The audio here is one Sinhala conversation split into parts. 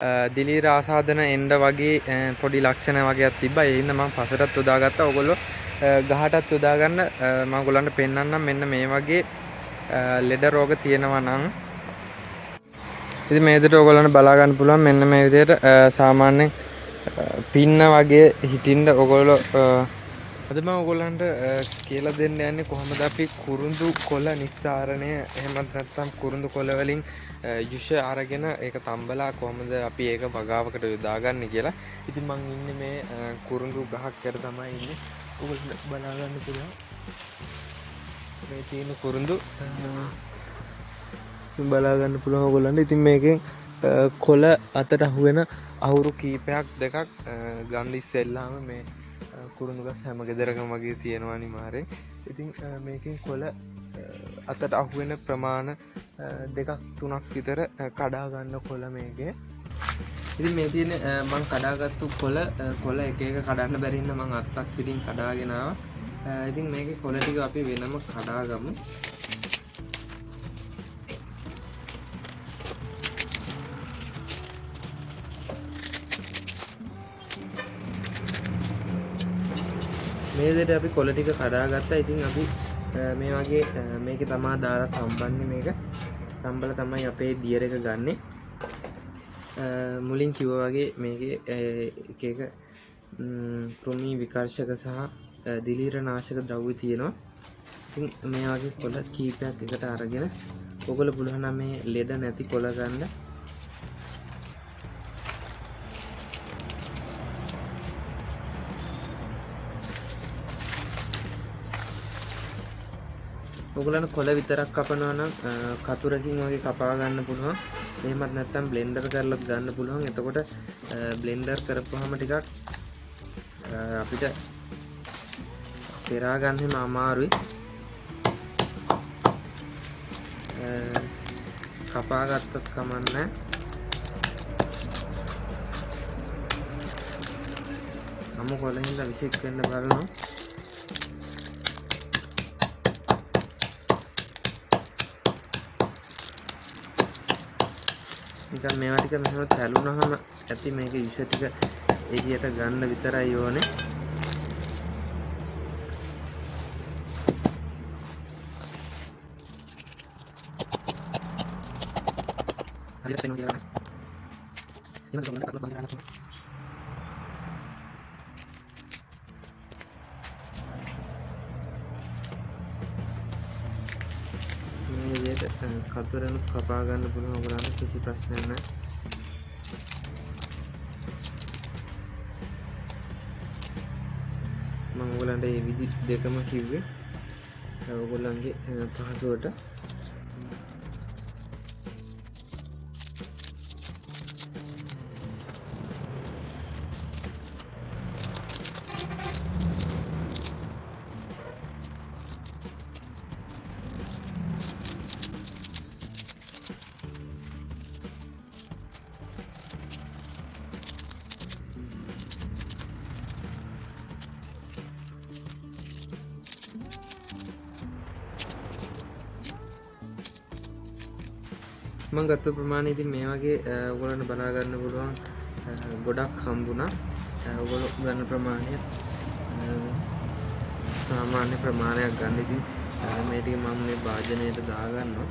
දිලීර ආසාදන එන්න වගේ පොඩි ලක්ෂණ වගේක් තිබ්බා. ඒ හින්දා මම පසටත් යොදාගත්තා. ඔයගොල්ලෝ ගහටත් යොදා ගන්න මම ඔයගොල්ලන්ට පෙන්නන්නම් මෙන්න මේ වගේ ලෙඩ රෝග තියෙනවා නම්. ඉතින් මේ විදිහට ඔයගොල්ලන්ට බලා ගන්න පුළුවන් මෙන්න මේ විදිහට සාමාන්‍යයෙන් පින්න වගේ හිටින්න ඔයගොල්ලෝ අද මම ඔයගොල්ලන්ට කියලා දෙන්න යන්නේ කොහොමද අපි කුරුඳු කොළ නිස්සාරණය එහෙමත් නැත්නම් කුරුඳු කොළ වලින් යුෂ අරගෙන ඒක තම්බලා කොහොමද අපි ඒක වගාවකට යොදාගන්නේ කියලා. ඉතින් මම ඉන්නේ මේ කුරුඳු ගහක් යට තමයි ඉන්නේ. ඔයගොල්ලෝ බලා ගන්න පුළුවන්. මේ තියෙන කුරුඳු බලා ගන්න පුළුවන් ඔයගොල්ලන්ට. ඉතින් මේකෙන් කොළ අතට අහුවෙන අහුරු කීපයක් දෙකක් ගන්න ඉස්සෙල්ලාම මේ කුරුඳු ගස් හැම ගෙදරකම වගේ තියෙනවා අනිවාර්යෙන්. ඉතින් මේකෙන් කොළ අතට අහුවෙන ප්‍රමාණ දෙකක් තුනක් විතර කඩා ගන්න කොළ මේකේ. ඉතින් මේ තියෙන මම කඩාගත්තු කොළ එක එක කඩන්න බැරි හින්දා මම අත්තක් පිටින් කඩාගෙන ආවා. ඉතින් මේකේ කොළ ටික අපි වෙනම කඩාගමු. මේ විදිහට අපි කොළ ටික කඩාගත්තා. ඉතින් අපි මේ වගේ මේකේ තමයි දාලා තම්බන්නේ. මේක තම්බලා තමයි අපේ දියර එක ගන්නෙ. මුලින් කිව්වා වගේ මේකේ එක එක කෘමි විකර්ෂක සහ දිලීර නාශක ද්‍රව්‍ය තියෙනවා. ඉතින් මේ වගේ කොළ කීපයක් එකට අරගෙන ඔයගොල්ලෝ පුළුවන් නම් මේ ලෙඩ නැති කොළ ගන්න. ඔයගොල්ලන්ට කොළ විතරක් කපනවා නම් කතුරකින් වගේ කපා ගන්න පුළුවන්. එහෙමත් නැත්නම් බ්ලෙන්ඩර් කරලත් ගන්න පුළුවන්. එතකොට බ්ලෙන්ඩර් කරපුවාම ටිකක් අපිට පෙරා ගන්නෙම අමාරුයි. කපා ගත්තත් කමන්නේ. අමු කොළෙන්ද විසික් වෙන්න බලනවා. නිකන් මේවා ටික මෙහෙම තැළුනහම ඇති මේක යුෂ ටික එළියට ගන්න විතරයි ඕනේ. හරියට එනවා කියලා. එහෙම තමයි කරලා බලන්න. මේ විදිහට කතරන කපා ගන්න පුළුවන්. ඔයගලන්ට කිසි ප්‍රශ්නයක් නැහැ. මම ඔයගලන්ට මේ විදි දෙකම කිව්වේ ඔයගලන්ගේ පහසුවට. මම ගත්ත ප්‍රමාණය ඉතින් මේ වගේ ඔයගොල්ලන්ට බලා ගන්න පුළුවන් ගොඩක් හම්බුණා. ඔයගොල්ලෝ ගන්න ප්‍රමාණය සාමාන්‍ය ප්‍රමාණයක් ගන්න. ඉතින් මේ ටික මම මේ භාජනයට දාගන්නවා.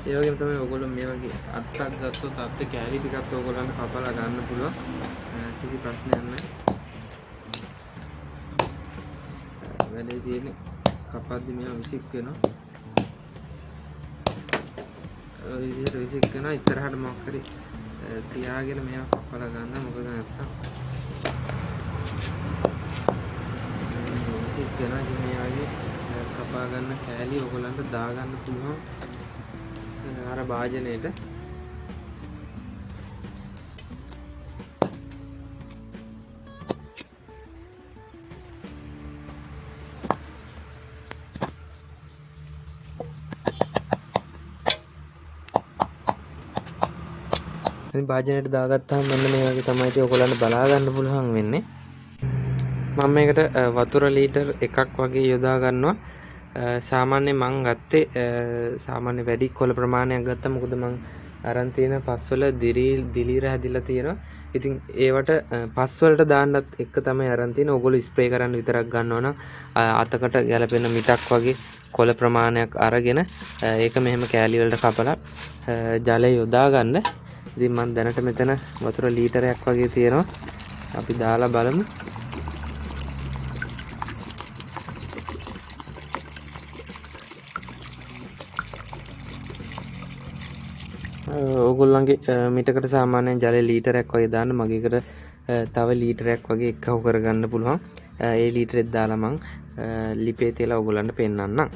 ඒ වගේම තමයි ඔයගොල්ලෝ මේ වගේ අත්තක් ගත්තොත් අත්තේ කෑලි ටිකක් ඔයගොල්ලන්ට කපලා ගන්න පුළුවන්. කිසි ප්‍රශ්නයක් නැහැ. වැඩේ තියෙන්නේ කපද්දි මේවා විසික් වෙනවා. ඔය විදිහට විසික් වෙනවා. ඉස්සරහට මොකක් හරි තියාගෙන මේවා කපලා ගන්න. මොකද නැත්තම් විසික් වෙනවා. ඉතින් මේ වගේ කපා ගන්න කෑලි ඔයගොල්ලන්ට දා ගන්න පුළුවන්. අර භාජනයේට ඉතින් භාජනයට දාගත්තාම මෙන්න මේ වගේ තමයි ඉතින් ඔයගොල්ලන්ට බලා ගන්න පුළුවන් වෙන්නේ. මම මේකට වතුර ලීටර් 1ක් වගේ යොදා ගන්නවා. සාමාන්‍ය මං ගත්තේ සාමාන්‍ය වැඩි කොළ ප්‍රමාණයක් ගත්තා. මොකද මං අරන් තියෙන පස්වල දිලීර හැදිලා තියෙනවා. ඉතින් ඒවට පස් වලට දාන්නත් එක තමයි අරන් තියෙන්නේ. ඕගොල්ලෝ ස්ප්‍රේ කරන්න විතරක් ගන්නවා නම් අතකට ගැලපෙන මිටක් වගේ කොළ ප්‍රමාණයක් අරගෙන ඒක මෙහෙම කෑලි වලට කපලා ජලය යොදා ගන්න. ඉතින් මම දැනට මෙතන වතුර ලීටරයක් වගේ තියෙනවා. අපි දාලා බලමු. ඕගොල්ලන්ගේ මිටකට සාමාන්‍යයෙන් ජලය ලීටරයක් වගේ දාන්න. මගේකට තව ලීටරයක් වගේ එකහු කරගන්න පුළුවන්. ඒ ලීටරෙත් දාලා මං ලිපේ තියලා ඕගොල්ලන්ට පෙන්නන්නම්.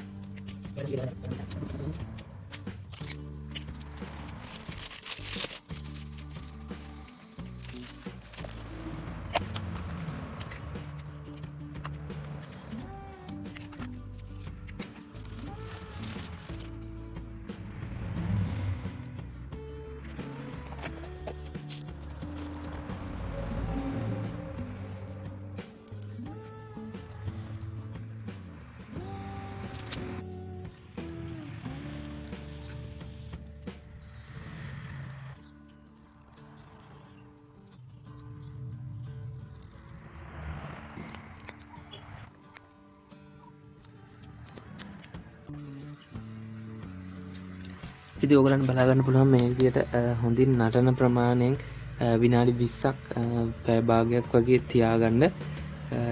ඉතින් ඔයගලන්ට බලා ගන්න පුළුවන් මේ විදියට හොඳින් නටන ප්‍රමාණයෙන් විනාඩි 20ක් පැය භාගයක් වගේ තියාගන්න.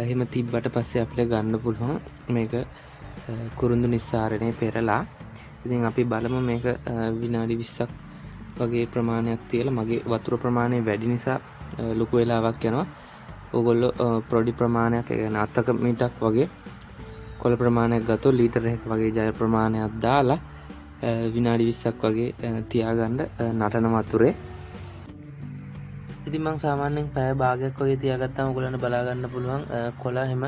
එහෙම තිබ්බට පස්සේ අපිට ගන්න පුළුවන් මේක කුරුඳු නිස්සාරණය පෙරලා. ඉතින් අපි බලමු මේක විනාඩි 20ක් වගේ ප්‍රමාණයක් තියලා. මගේ වතුර ප්‍රමාණය වැඩි නිසා ලොකු වෙලාවක් යනවා. ඕගොල්ලෝ පොඩි ප්‍රමාණයක් يعني අතක මිටක් වගේ කොළ ප්‍රමාණයක් ගත්තොත් ලීටර එකක් වගේ ජල ප්‍රමාණයක් දාලා විනාඩි 20ක් වගේ තියාගන්න නටන වතුරේ. ඉතින් මම සාමාන්‍යයෙන් පැය භාගයක් වගේ තියාගත්තාම ඔයගොල්ලන්ට බලා ගන්න පුළුවන් කොළ හැම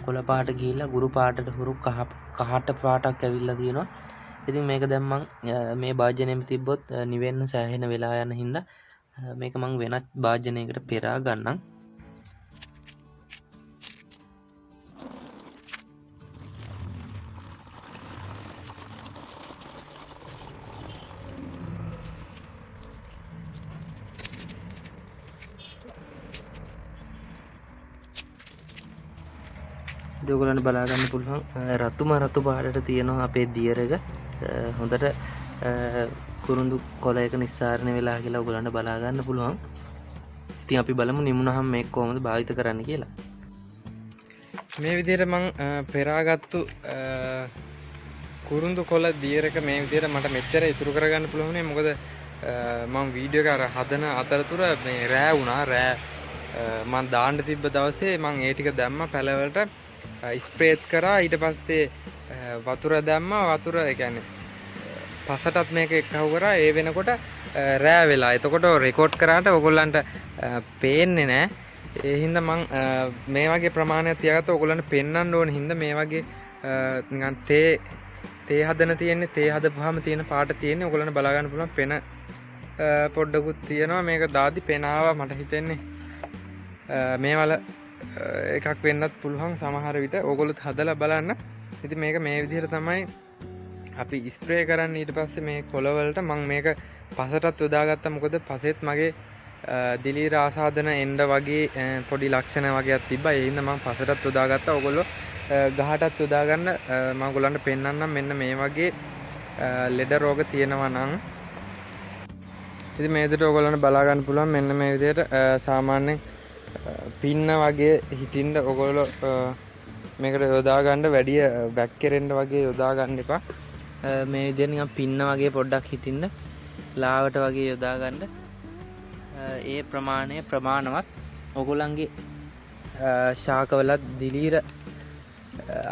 කොළ පාට ගිහිල්ලා ගුරු පාටට හුරු කහට පාටක් ඇවිල්ලා තියෙනවා. ඉතින් මේක දැන් මම මේ භාජනයෙම තිබ්බොත් නිවෙන්න සෑහෙන වෙලා යන හින්දා මේක මම වෙනත් භාජනයකට පෙරා ගන්නම්. ඔයගොල්ලන්ට බලා ගන්න පුළුවන් රතු පාටට තියෙනවා අපේ දියර එක. හොඳට කුරුඳු කොළයක නිස්සාරණය වෙලා කියලා ඔයගොල්ලන්ට බලා ගන්න පුළුවන්. ඉතින් අපි බලමු නිමුණහම මේක කොහොමද භාවිත කරන්න කියලා. මේ විදිහට මම පෙරාගත්තු කුරුඳු කොළ දියර එක මේ විදිහට මට මෙච්චර ඉතුරු කරගන්න පුළුවන් නේ. මොකද මම වීඩියෝ එක අර හදන අතරතුර මේ රෑ වුණා. රෑ මම දාන්න තිබ්බ දවසේ මම ඒ ටික දැම්මා පැලවලට ස්ප්‍රේත් කරා. ඊට පස්සේ වතුර දැම්මා. වතුර ඒ කියන්නේ පසටත් මේක එක්කව කරා. ඒ වෙනකොට රෑ වෙලා. එතකොට රෙකෝඩ් කරාට ඔයගොල්ලන්ට පේන්නේ නැහැ. ඒ හින්දා මම මේ වගේ ප්‍රමාණයක් තියාගත්ත ඔයගොල්ලන්ට පෙන්වන්න ඕන හින්දා මේ වගේ නිකන් තේ හදන තියෙන්නේ. තේ හදපුවාම තියෙන පාට තියෙන්නේ. ඔයගොල්ලන්ට බලා ගන්න පුළුවන් පෙන පොඩ්ඩකුත් තියෙනවා. මේක දාදි පෙනාවා මට හිතෙන්නේ මේවල එකක් වෙන්නත් පුළුවන් සමහර විට. ඕගොල්ලොත් හදලා බලන්න. ඉතින් මේක මේ විදිහට තමයි අපි ස්ප්‍රේ කරන්න. ඊට පස්සේ මේ කොළවලට මම මේක පසටත් යොදාගත්තා. මොකද පසෙත් මගේ දිලීර ආසාදන එන්න වගේ පොඩි ලක්ෂණ වගේක් තිබ්බා. ඒ හින්දා මම පසටත් යොදාගත්තා. ඕගොල්ලෝ ගහටත් යොදා ගන්න මම ඔයගොල්ලන්ට පෙන්නන්නම්. මෙන්න මේ වගේ ලෙඩ රෝග තියෙනවා නම් ඉතින් මේ විදිහට ඔයගොල්ලන්ට බලා ගන්න පුළුවන්. මෙන්න මේ විදිහට සාමාන්‍යයෙන් පින්න වගේ හිටින්න ඔයගොල්ලෝ මේකට යොදා ගන්න වැඩි බැක් කෙරෙන්න වගේ යොදා ගන්න එපා. මේ විදිහට නිකන් පින්න වගේ පොඩ්ඩක් හිටින්න ලාවට වගේ යොදා ගන්න. ඒ ප්‍රමාණය ප්‍රමාණවත්. ඔයගොල්ලන්ගේ ශාකවලත් දිලීර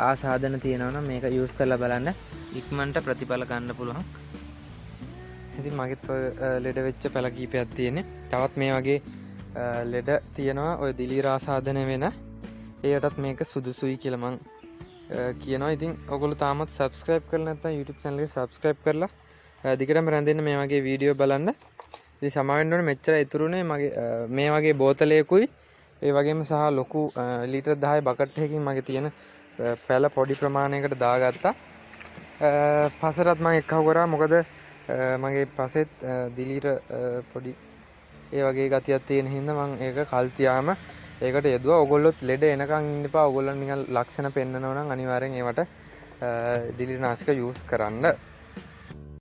ආසාදන තියෙනවා නම් මේක යූස් කරලා බලන්න. ඉක්මනට ප්‍රතිඵල ගන්න පුළුවන්. ඉතින් මගෙත් ඔය ලෙඩ වෙච්ච පැල කීපයක් තියෙන්නේ. තවත් මේ වගේ ලෙඩ තියෙනවා ඔය දිලීර ආසාදන වෙන. ඒකටත් මේක සුදුසුයි කියලා මං කියනවා. ඉතින් ඔයගොල්ලෝ තාමත් subscribe කරලා නැත්නම් YouTube channel එක subscribe කරලා දිගටම රැඳෙන්න මේ වගේ වීඩියෝ බලන්න. ඉතින් සමාවෙන්න ඕනේ මෙච්චර ඉතුරුනේ මගේ මේ වගේ බෝතලයකුයි ඒ වගේම සහ ලොකු ලීටර් 10 බකට් එකකින් මගේ තියෙන පැල පොඩි ප්‍රමාණයකට දාගත්තා. පසරත් මම එක්කව කරා මොකද මගේ පසෙත් දිලීර පොඩි ඒ වගේ ගතියක් තියෙන හින්දා මම ඒක කල් තියාම ඒකට යෙදුවා. ඔයගොල්ලොත් ලෙඩ එනකන් ඉන්න එපා. ඔයගොල්ලන් නිකන් ලක්ෂණ පෙන්නනවා නම් අනිවාර්යෙන් ඒවට දිලීරනාශක යූස් කරන්න.